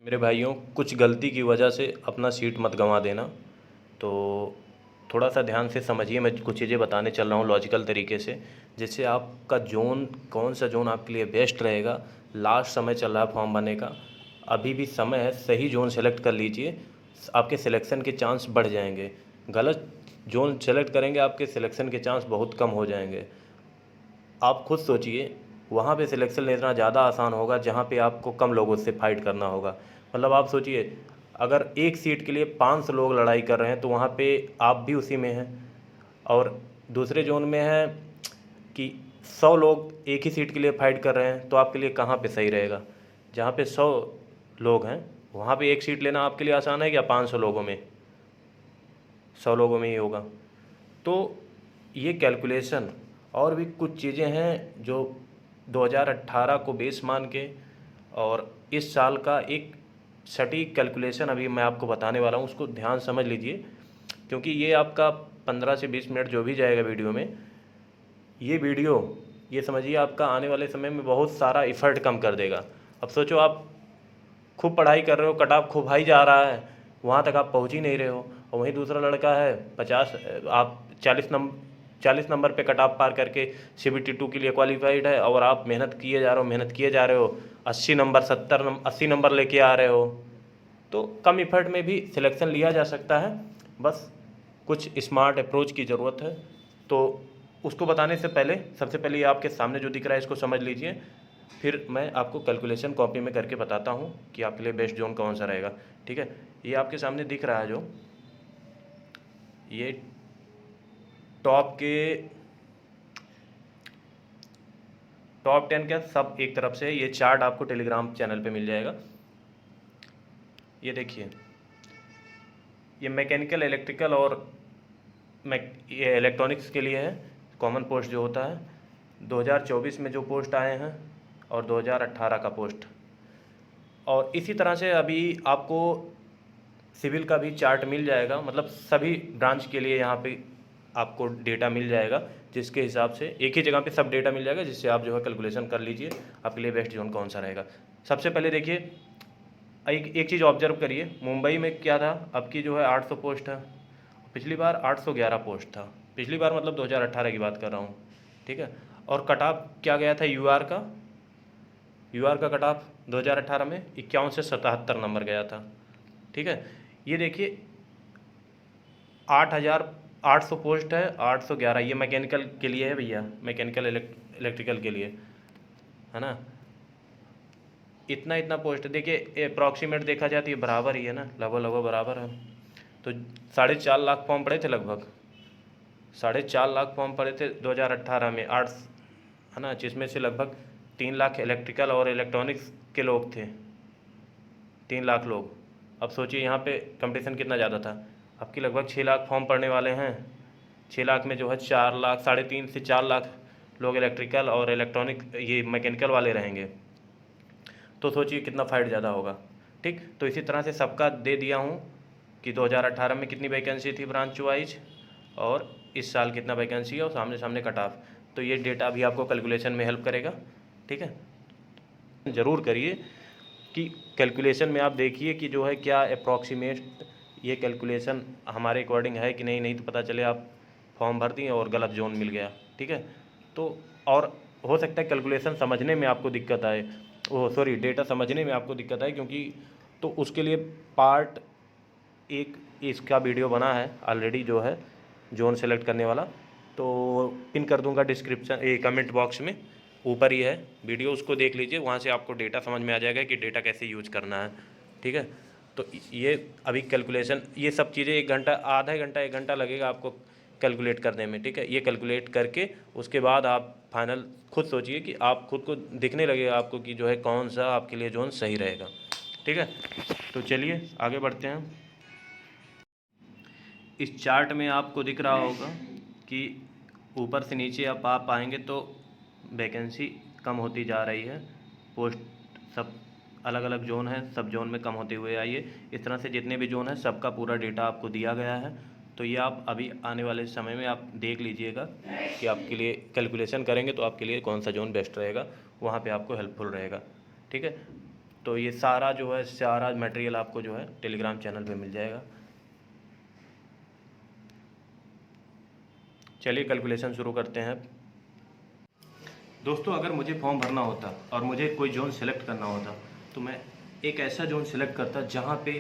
मेरे भाइयों, कुछ गलती की वजह से अपना सीट मत गंवा देना। तो थोड़ा सा ध्यान से समझिए, मैं कुछ चीज़ें बताने चल रहा हूँ लॉजिकल तरीके से, जिससे आपका जोन, कौन सा जोन आपके लिए बेस्ट रहेगा। लास्ट समय चल रहा है फॉर्म भरने का, अभी भी समय है, सही जोन सेलेक्ट कर लीजिए, आपके सिलेक्शन के चांस बढ़ जाएंगे। गलत जोन सेलेक्ट करेंगे, आपके सिलेक्शन के चांस बहुत कम हो जाएंगे। आप खुद सोचिए, वहाँ पे सिलेक्शन लेना ज़्यादा आसान होगा जहाँ पे आपको कम लोगों से फाइट करना होगा। मतलब आप सोचिए, अगर एक सीट के लिए 500 लोग लड़ाई कर रहे हैं तो वहाँ पे आप भी उसी में हैं। और दूसरे जोन में है कि 100 लोग एक ही सीट के लिए फाइट कर रहे हैं, तो आपके लिए कहाँ पे सही रहेगा। जहाँ पे 100 लोग हैं वहाँ पे एक सीट लेना आपके लिए आसान है क्या 500 लोगों में? 100 लोगों में ही होगा। तो ये कैलकुलेशन और भी कुछ चीज़ें हैं जो 2018 को बेस मान के और इस साल का एक सटीक कैलकुलेशन अभी मैं आपको बताने वाला हूँ, उसको ध्यान समझ लीजिए। क्योंकि ये आपका 15 से 20 मिनट जो भी जाएगा वीडियो में, ये वीडियो, ये समझिए, आपका आने वाले समय में बहुत सारा इफ़र्ट कम कर देगा। अब सोचो, आप खूब पढ़ाई कर रहे हो, कट ऑफ खूब हाई जा रहा है, वहाँ तक आप पहुँच ही नहीं रहे हो, और वहीं दूसरा लड़का है 50, आप 40 नंबर पे कट ऑफ पार करके CBT 2 के लिए क्वालिफाइड है, और आप मेहनत किए जा रहे हो, मेहनत किए जा रहे हो, 80 नंबर, 70 नंबर, 80 नंबर लेके आ रहे हो। तो कम इफर्ट में भी सिलेक्शन लिया जा सकता है, बस कुछ स्मार्ट अप्रोच की ज़रूरत है। तो उसको बताने से पहले, सबसे पहले ये आपके सामने जो दिख रहा है इसको समझ लीजिए, फिर मैं आपको कैलकुलेशन कॉपी में करके बताता हूँ कि आपके लिए बेस्ट जोन कौन सा रहेगा। ठीक है, ये आपके सामने दिख रहा है जो, ये टॉप 10 का सब एक तरफ से, ये चार्ट आपको टेलीग्राम चैनल पे मिल जाएगा। ये देखिए, ये मैकेनिकल, इलेक्ट्रिकल और ये इलेक्ट्रॉनिक्स के लिए है, कॉमन पोस्ट जो होता है। 2024 में जो पोस्ट आए हैं और 2018 का पोस्ट, और इसी तरह से अभी आपको सिविल का भी चार्ट मिल जाएगा। मतलब सभी ब्रांच के लिए यहाँ पे आपको डेटा मिल जाएगा, जिसके हिसाब से एक ही जगह पे सब डेटा मिल जाएगा, जिससे आप जो है कैलकुलेशन कर लीजिए आपके लिए बेस्ट जोन कौन सा रहेगा। सबसे पहले देखिए, एक चीज़ ऑब्जर्व करिए, मुंबई में क्या था, अब की जो है 800 पोस्ट है, पिछली बार 811 पोस्ट था। पिछली बार मतलब 2018 की बात कर रहा हूँ, ठीक है। और कट ऑफ क्या गया था यूआर का कट ऑफ 2018 में 51 से 77 नंबर गया था, ठीक है। ये देखिए 8,800 पोस्ट है, 811 ये मैकेनिकल के लिए है भैया, मैकेनिकल इलेक्ट्रिकल के लिए है ना। इतना इतना पोस्ट देखिए, अप्रॉक्सीमेट देखा जाए तो ये बराबर ही है ना, लगभग लगभग बराबर है। तो 4.5 लाख फॉर्म पड़े थे, लगभग 4.5 लाख फॉर्म पड़े थे 2018 में आर्ट्स, है ना, जिसमें से लगभग 3 लाख इलेक्ट्रिकल और इलेक्ट्रॉनिक्स के लोग थे, 3 लाख लोग। अब सोचिए यहाँ पे कंपटीशन कितना ज़्यादा था। आपकी लगभग 6 लाख फॉर्म पड़ने वाले हैं, 6 लाख में जो है 4 लाख, 3.5 से 4 लाख लोग इलेक्ट्रिकल और इलेक्ट्रॉनिक, ये मैकेनिकल वाले रहेंगे। तो सोचिए कितना फाइट ज़्यादा होगा, ठीक। तो इसी तरह से सबका दे दिया हूँ कि 2018 में कितनी वैकेंसी थी ब्रांच वाइज, और इस साल कितना वैकेंसी है, और सामने सामने कट ऑफ। तो ये डेटा भी आपको कैलकुलेशन में हेल्प करेगा, ठीक है। ज़रूर करिए कि कैलकुलेशन में आप देखिए कि जो है क्या अप्रॉक्सीमेट ये कैलकुलेशन हमारे अकॉर्डिंग है कि नहीं, नहीं तो पता चले आप फॉर्म भर दिए और गलत जोन मिल गया, ठीक है। तो और हो सकता है कैलकुलेशन समझने में आपको दिक्कत आए, सॉरी, डेटा समझने में आपको दिक्कत आए, क्योंकि तो उसके लिए पार्ट एक इसका वीडियो बना है ऑलरेडी, जो है जोन सेलेक्ट करने वाला, तो पिन कर दूंगा डिस्क्रिप्शन, ये कमेंट बॉक्स में, ऊपर ही है वीडियो, उसको देख लीजिए, वहाँ से आपको डेटा समझ में आ जाएगा कि डेटा कैसे यूज करना है, ठीक है। तो ये अभी कैलकुलेशन, ये सब चीज़ें 1 घंटा, आधा घंटा 1 घंटा लगेगा आपको कैलकुलेट करने में, ठीक है। ये कैलकुलेट करके उसके बाद आप फाइनल खुद सोचिए कि आप खुद को दिखने लगेगा आपको कि जो है कौन सा आपके लिए जोन सही रहेगा, ठीक है। तो चलिए आगे बढ़ते हैं। इस चार्ट में आपको दिख रहा होगा कि ऊपर से नीचे आप आएंगे तो वैकेंसी कम होती जा रही है, पोस्ट सब अलग अलग जोन है, सब जोन में कम होते हुए आई है। इस तरह से जितने भी जोन है सबका पूरा डेटा आपको दिया गया है। तो ये आप अभी आने वाले समय में आप देख लीजिएगा कि आपके लिए कैलकुलेशन करेंगे तो आपके लिए कौन सा जोन बेस्ट रहेगा, वहाँ पे आपको हेल्पफुल रहेगा, ठीक है। तो ये सारा जो है सारा मटेरियल आपको जो है टेलीग्राम चैनल पे मिल जाएगा। चलिए कैलकुलेशन शुरू करते हैं। दोस्तों, अगर मुझे फॉर्म भरना होता और मुझे कोई जोन सेलेक्ट करना होता तो मैं एक ऐसा जोन सेलेक्ट करता जहाँ पे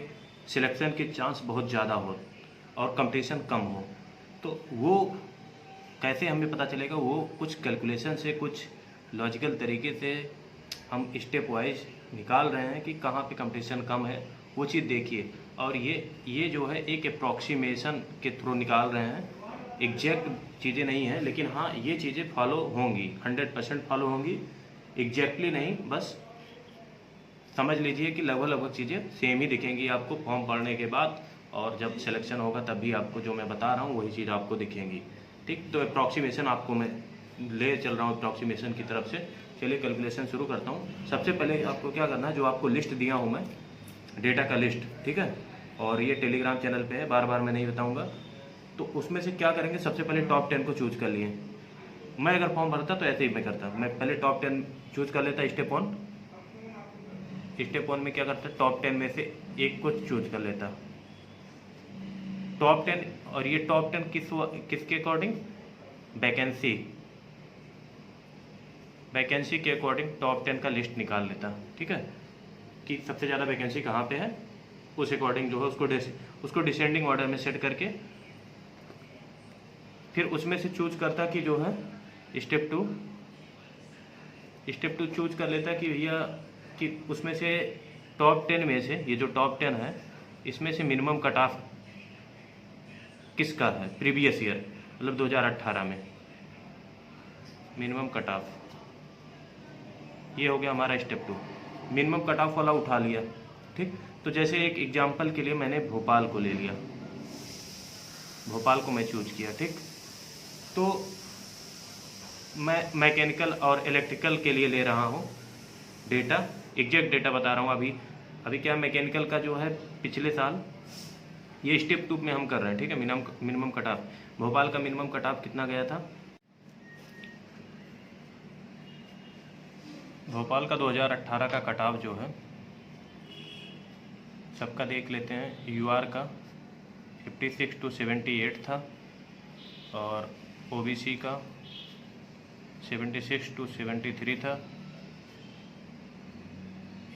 सिलेक्शन के चांस बहुत ज़्यादा हो और कंपटीशन कम हो। तो वो कैसे हमें पता चलेगा? वो कुछ कैलकुलेशन से, कुछ लॉजिकल तरीके से हम स्टेप वाइज निकाल रहे हैं कि कहाँ पे कंपटीशन कम है, वो चीज़ देखिए। और ये जो है एक अप्रॉक्सीमेशन के थ्रू निकाल रहे हैं, एग्जैक्ट चीज़ें नहीं हैं, लेकिन हाँ ये चीज़ें फॉलो होंगी, 100% फॉलो होंगी। एग्जैक्टली नहीं, बस समझ लीजिए कि लगभग चीज़ें सेम ही दिखेंगी आपको फॉर्म पढ़ने के बाद, और जब सिलेक्शन होगा तब भी आपको जो मैं बता रहा हूँ वही चीज़ आपको दिखेंगी। ठीक, तो अप्रॉक्सीमेशन आपको मैं ले चल रहा हूँ अप्रॉक्सीमेशन की तरफ से। चलिए कैलकुलेशन शुरू करता हूँ। सबसे पहले आपको क्या करना है, जो आपको लिस्ट दिया हूँ मैं, डेटा का लिस्ट, ठीक है, और ये टेलीग्राम चैनल पे है, बार बार मैं नहीं बताऊँगा। तो उसमें से क्या करेंगे, सबसे पहले टॉप 10 को चूज कर लिए। मैं अगर फॉर्म भरता तो ऐसे ही मैं करता, मैं पहले टॉप 10 चूज कर लेता। स्टेप वन में क्या करता, टॉप 10 में से एक को चूज कर लेता, टॉप 10। और ये टॉप 10 किसके अकॉर्डिंग, वैकेंसी के अकॉर्डिंग टॉप 10 का लिस्ट निकाल लेता, ठीक है, कि सबसे ज़्यादा वैकेंसी कहाँ पे है, उस अकॉर्डिंग जो है उसको डिसेंडिंग ऑर्डर में सेट करके फिर उसमें से चूज करता कि जो है स्टेप टू चूज कर लेता कि भैया कि उसमें से टॉप 10 में से, ये जो टॉप 10 है इसमें से मिनिमम कट ऑफ किसका है, प्रीवियस ईयर मतलब 2018 में मिनिमम कट ऑफ। ये हो गया हमारा स्टेप 2, मिनिमम कट ऑफ वाला उठा लिया। ठीक, तो जैसे एक एग्जांपल के लिए मैंने भोपाल को ले लिया, भोपाल को मैं चूज किया। ठीक, तो मैं मैकेनिकल और इलेक्ट्रिकल के लिए ले रहा हूँ डेटा, एग्जैक्ट डेटा बता रहा हूँ। अभी क्या मैकेनिकल का जो है पिछले साल, ये स्टेप 2 में हम कर रहे हैं, ठीक है, मिनिमम कट ऑफ। भोपाल का मिनिमम कट ऑफ कितना गया था, भोपाल का 2018 का कट ऑफ जो है सबका देख लेते हैं। यूआर का 56 to 78 था, और ओबीसी का 76 to 73 था,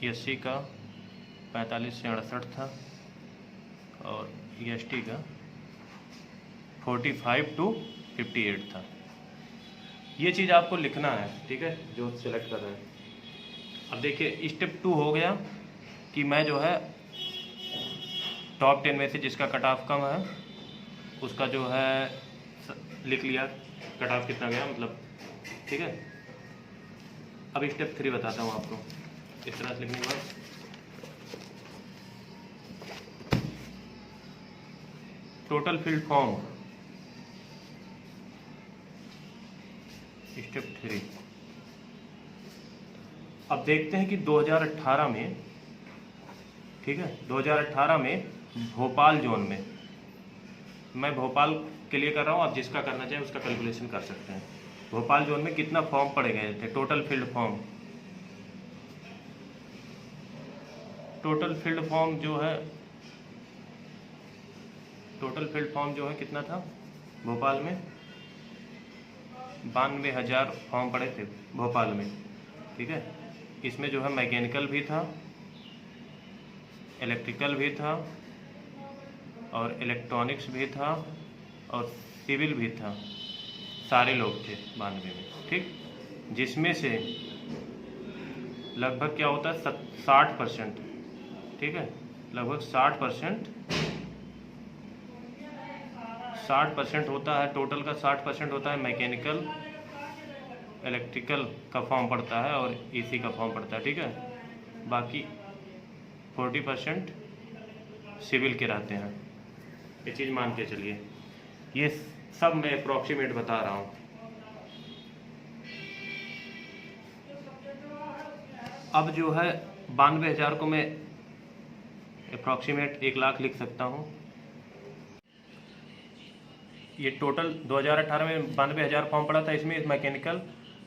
एससी का 45 से 68 था, और एसटी का 45 to 58 था। ये चीज़ आपको लिखना है, ठीक है, जो सिलेक्ट कर रहे हैं। अब देखिए स्टेप 2 हो गया कि मैं जो है टॉप 10 में से जिसका कट ऑफ कम है उसका जो है लिख लिया कट ऑफ कितना गया, मतलब, ठीक है। अब स्टेप 3 बताता हूँ आपको। इस तरह से लिखने के बाद टोटल फील्ड फॉर्म, स्टेप 3। अब देखते हैं कि 2018 में, ठीक है, 2018 में भोपाल जोन में, मैं भोपाल के लिए कर रहा हूँ, आप जिसका करना चाहें उसका कैलकुलेशन कर सकते हैं। भोपाल जोन में कितना फॉर्म पड़े गए थे, total field form, total field form जो है कितना था भोपाल में, 92,000 फॉर्म पड़े थे भोपाल में, ठीक है। इसमें जो है मैकेनिकल भी था, इलेक्ट्रिकल भी था, और इलेक्ट्रॉनिक्स भी था, और सिविल भी था, सारे लोग थे 92 में, ठीक, जिसमें से लगभग क्या होता है 60%, ठीक है, लगभग 60% होता है, टोटल का 60% होता है मैकेनिकल, इलेक्ट्रिकल का फॉर्म पड़ता है, और एसी का फॉर्म पड़ता है, ठीक है। बाकी 40% सिविल के रहते हैं, ये चीज़ मान के चलिए। ये सब मैं अप्रॉक्सीमेट बता रहा हूँ। अब जो है 92,000 को मैं अप्रॉक्सीमेट 1 लाख लिख सकता हूँ। ये टोटल 2018 में 92,000 फॉर्म पड़ा था, इसमें मैकेनिकल,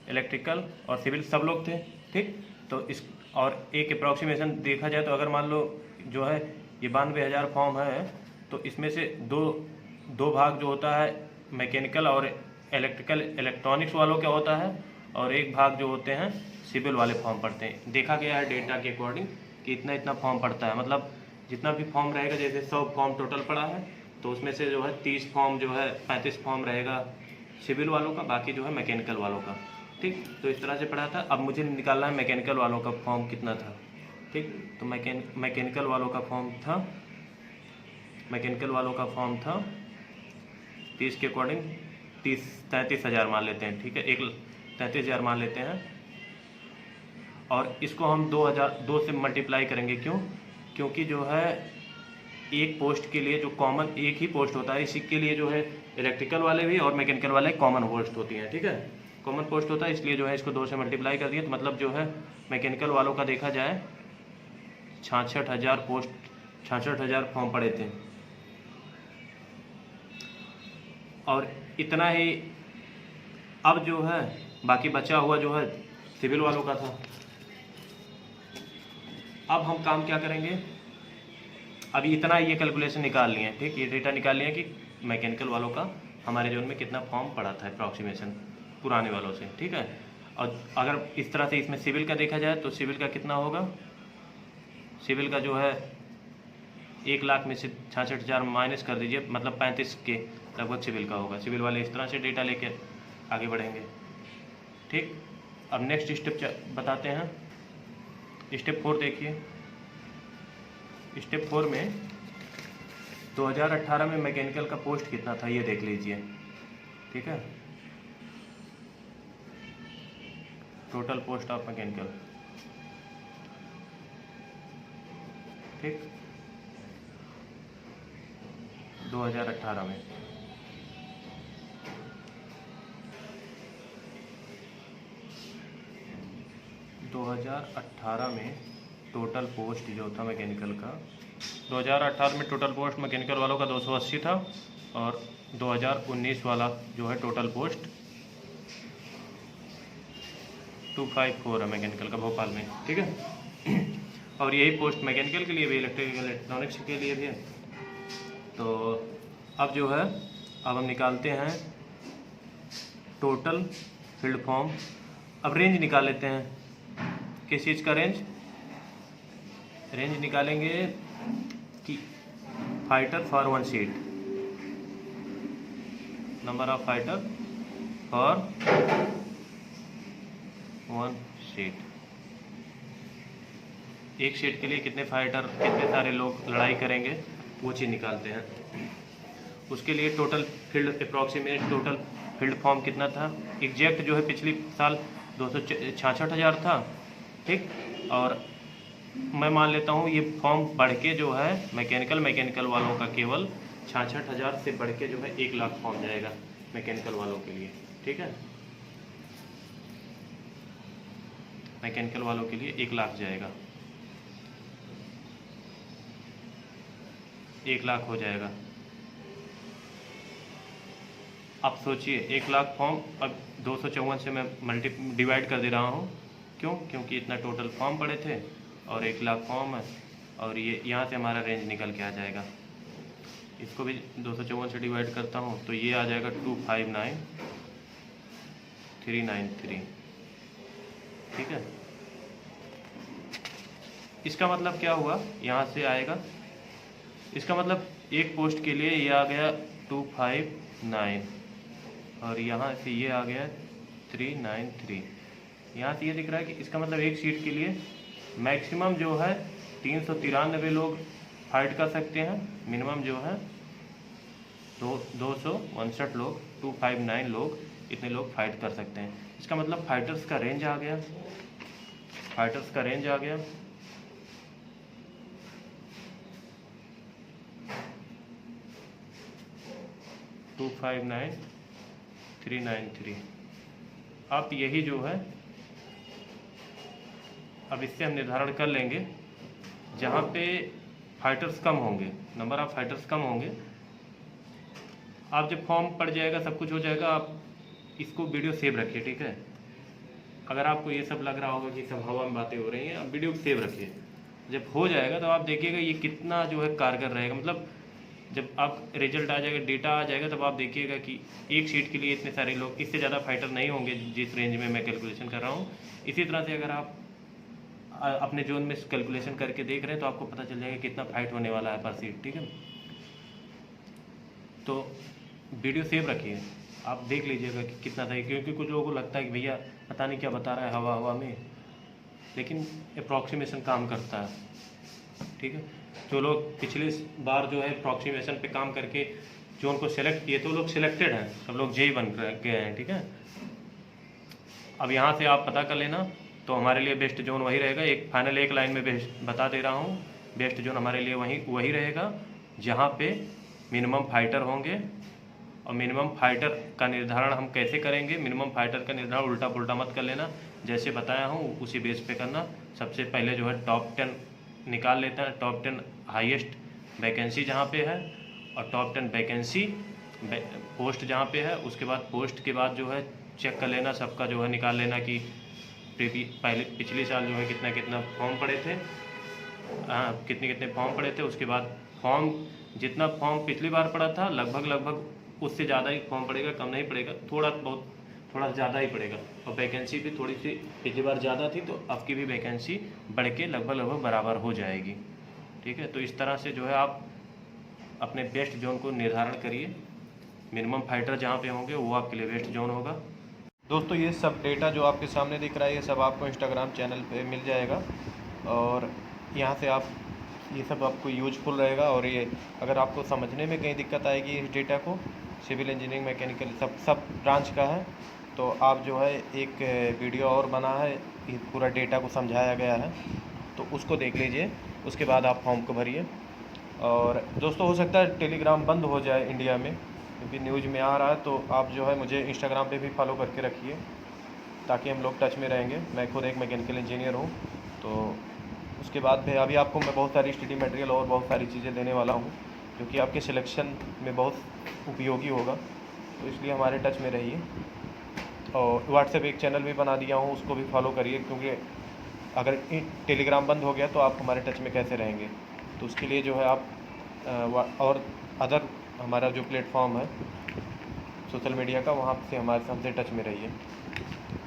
इलेक्ट्रिकल और सिविल सब लोग थे, ठीक। तो और एक अप्रॉक्सीमेशन देखा जाए तो अगर मान लो जो है ये 92,000 फॉर्म है, तो इसमें से दो भाग जो होता है मैकेनिकल और इलेक्ट्रिकल इलेक्ट्रॉनिक्स वालों का होता है, और एक भाग जो होते हैं सिविल वाले फॉर्म पड़ते हैं। देखा गया है डेटा के अकॉर्डिंग कि इतना फॉर्म पड़ता है, मतलब जितना भी फॉर्म रहेगा, जैसे 100 फॉर्म टोटल पड़ा है तो उसमें से जो है 30 फॉर्म जो है 35 फॉर्म रहेगा सिविल वालों का, बाकी जो है मैकेनिकल वालों का। ठीक, तो इस तरह से पढ़ा था। अब मुझे निकालना है मैकेनिकल वालों का फॉर्म कितना था। ठीक, तो मैकेनिकल वालों का फॉर्म था, मैकेनिकल वालों का फॉर्म था 30 के अकॉर्डिंग 33,000 मान लेते हैं। ठीक है, 33,000 मान लेते हैं, और इसको हम 2 से मल्टीप्लाई करेंगे। क्यों? क्योंकि जो है एक पोस्ट के लिए जो कॉमन एक ही पोस्ट होता है, इसी के लिए जो है इलेक्ट्रिकल वाले भी और मैकेनिकल वाले कॉमन पोस्ट होती हैं। ठीक है, कॉमन पोस्ट होता है, इसलिए जो है इसको 2 से मल्टीप्लाई कर दिए। तो मतलब जो है मैकेनिकल वालों का देखा जाए 66,000 पोस्ट, 66,000 फॉर्म पड़े थे, और इतना ही अब जो है बाकी बचा हुआ जो है सिविल वालों का था। अब हम काम क्या करेंगे, अभी इतना ये कैलकुलेशन निकाल लिए हैं। ठीक, ये डेटा निकाल लिया कि मैकेनिकल वालों का हमारे जोन में कितना फॉर्म पड़ा था अप्रॉक्सीमेशन पुराने वालों से। ठीक है, और अगर इस तरह से इसमें सिविल का देखा जाए तो सिविल का कितना होगा, सिविल का जो है 1 लाख में से 66,000 माइनस कर दीजिए, मतलब 35 के लगभग सिविल का होगा। सिविल वाले इस तरह से डेटा लेके आगे बढ़ेंगे। ठीक, अब नेक्स्ट स्टेप बताते हैं। स्टेप 4 देखिए। स्टेप 4 में 2018 में मैकेनिकल का पोस्ट कितना था ये देख लीजिए। ठीक है, टोटल पोस्ट ऑफ मैकेनिकल। ठीक, 2018 में 2018 में टोटल पोस्ट जो था मैकेनिकल का, 2018 में टोटल पोस्ट मैकेनिकल वालों का 280 था, और 2019 वाला जो है टोटल पोस्ट 254 है मैकेनिकल का भोपाल में। ठीक है, और यही पोस्ट मैकेनिकल के लिए भी, इलेक्ट्रिकल इलेक्ट्रॉनिक्स के लिए भी है। तो अब जो है अब हम निकालते हैं टोटल फील्ड फॉर्म। अब रेंज निकाल लेते हैं। किस चीज़ का रेंज? रेंज निकालेंगे कि fighter for 1 seat, number of fighter for 1 seat. एक सीट के लिए कितने फाइटर, कितने सारे लोग लड़ाई करेंगे, वो चीज़ निकालते हैं। उसके लिए total field approximate total field form कितना था, एग्जैक्ट जो है पिछली साल 266,000 था। ठीक, और मैं मान लेता हूँ ये फॉर्म बढ़ के जो है मैकेनिकल वालों का केवल 66,000 से बढ़ के जो है 1 लाख फॉर्म जाएगा मैकेनिकल वालों के लिए। ठीक है, मैकेनिकल वालों के लिए 1 लाख जाएगा, 1 लाख हो जाएगा। अब सोचिए 1 लाख फॉर्म, अब 254 से मैं डिवाइड कर दे रहा हूँ। क्यों? क्योंकि इतना टोटल फॉर्म पड़े थे और 1 लाख फॉर्म है, और ये यहाँ से हमारा रेंज निकल के आ जाएगा। इसको भी 254 से डिवाइड करता हूँ तो ये आ जाएगा 259,393। ठीक है, इसका मतलब क्या हुआ, यहाँ से आएगा, इसका मतलब एक पोस्ट के लिए ये आ गया 259, और यहाँ से ये आ गया 393। यहाँ से ये दिख रहा है कि इसका मतलब एक सीट के लिए मैक्सिमम जो है 393 लोग फाइट कर सकते हैं, मिनिमम जो है 259 लोग, 259 लोग, इतने लोग फाइट कर सकते हैं। इसका मतलब फाइटर्स का रेंज आ गया, फाइटर्स का रेंज आ गया। टू 59393। अब यही जो है, अब इससे हम निर्धारण कर लेंगे जहाँ पे फाइटर्स कम होंगे, नंबर ऑफ फाइटर्स कम होंगे। आप जब फॉर्म पड़ जाएगा, सब कुछ हो जाएगा, आप इसको वीडियो सेव रखिए। ठीक है, अगर आपको ये सब लग रहा होगा कि सब हवा में बातें हो रही हैं, आप वीडियो को सेव रखिए। जब हो जाएगा तो आप देखिएगा ये कितना जो है कारगर रहेगा। मतलब जब आप रिजल्ट आ जाएगा, डेटा आ जाएगा, तब आप देखिएगा कि एक सीट के लिए इतने सारे लोग, इससे ज़्यादा फाइटर नहीं होंगे जिस रेंज में मैं कैलकुलेशन कर रहा हूँ। इसी तरह से अगर आप अपने जोन में कैलकुलेशन करके देख रहे हैं तो आपको पता चल जाएगा कितना फाइट होने वाला है पर सीट। ठीक है, तो वीडियो सेव रखिए, आप देख लीजिएगा कि कितना सही। क्योंकि कुछ लोगों को लगता है कि भैया पता नहीं क्या बता रहा है हवा हवा में, लेकिन अप्रॉक्सीमेशन काम करता है। ठीक है, जो लोग पिछले बार जो है अप्रॉक्सीमेशन पे काम करके जोन को सेलेक्ट किए तो लोग सिलेक्टेड हैं, सब लोग जेई बन गए हैं। ठीक है, अब यहाँ से आप पता कर लेना, तो हमारे लिए बेस्ट जोन वही रहेगा। एक फाइनल एक लाइन में बेस्ट बता दे रहा हूँ, बेस्ट जोन हमारे लिए वही रहेगा जहाँ पे मिनिमम फाइटर होंगे। और मिनिमम फाइटर का निर्धारण हम कैसे करेंगे? मिनिमम फाइटर का निर्धारण उल्टा पुल्टा मत कर लेना, जैसे बताया हूँ उसी बेस पे करना। सबसे पहले जो है टॉप 10 निकाल लेते हैं, टॉप 10 हाईएस्ट वैकेंसी जहाँ पे है, और टॉप 10 वैकेंसी पोस्ट जहाँ पे है। उसके बाद पोस्ट के बाद जो है चेक कर लेना, सबका जो है निकाल लेना कि पिछले साल जो है कितना कितना फॉर्म पड़े थे, कितने कितने फॉर्म पड़े थे। उसके बाद फॉर्म जितना फॉर्म पिछली बार पड़ा था लगभग उससे ज़्यादा ही फॉर्म पड़ेगा, कम नहीं पड़ेगा, थोड़ा ज़्यादा ही पड़ेगा। और वैकेंसी भी थोड़ी सी पिछली बार ज़्यादा थी, तो आपकी भी वैकेंसी बढ़ के लगभग बराबर हो जाएगी। ठीक है, तो इस तरह से जो है आप अपने बेस्ट जोन को निर्धारण करिए। मिनिमम फाइटर जहाँ पे होंगे वो आपके लिए बेस्ट जोन होगा। दोस्तों ये सब डेटा जो आपके सामने दिख रहा है, ये सब आपको इंस्टाग्राम चैनल पे मिल जाएगा, और यहाँ से आप ये सब आपको यूजफुल रहेगा। और ये अगर आपको समझने में कहीं दिक्कत आएगी इस डेटा को, सिविल इंजीनियरिंग मैकेनिकल सब ब्रांच का है, तो आप जो है एक वीडियो और बना है, ये पूरा डेटा को समझाया गया है, तो उसको देख लीजिए, उसके बाद आप फॉर्म को भरिए। और दोस्तों हो सकता है टेलीग्राम बंद हो जाए इंडिया में, क्योंकि न्यूज़ में आ रहा है, तो आप जो है मुझे इंस्टाग्राम पे भी फॉलो करके रखिए, ताकि हम लोग टच में रहेंगे। मैं खुद एक मैकेनिकल इंजीनियर हूँ, तो उसके बाद भी अभी आपको मैं बहुत सारी स्टडी मटेरियल और बहुत सारी चीज़ें देने वाला हूँ, जो कि आपके सिलेक्शन में बहुत उपयोगी होगा, तो इसलिए हमारे टच में रहिए। और व्हाट्सएप एक चैनल भी बना दिया हूँ, उसको भी फॉलो करिए, क्योंकि अगर टेलीग्राम बंद हो गया तो आप हमारे टच में कैसे रहेंगे। तो उसके लिए जो है आप और अदर हमारा जो प्लेटफॉर्म है सोशल मीडिया का, वहाँ से हमसे टच में रहिए,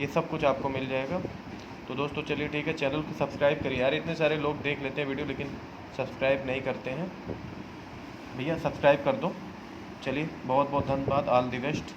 ये सब कुछ आपको मिल जाएगा। तो दोस्तों चलिए ठीक है, चैनल को सब्सक्राइब करिए यार, इतने सारे लोग देख लेते हैं वीडियो लेकिन सब्सक्राइब नहीं करते हैं, भैया सब्सक्राइब कर दो। चलिए बहुत बहुत धन्यवाद, ऑल द बेस्ट।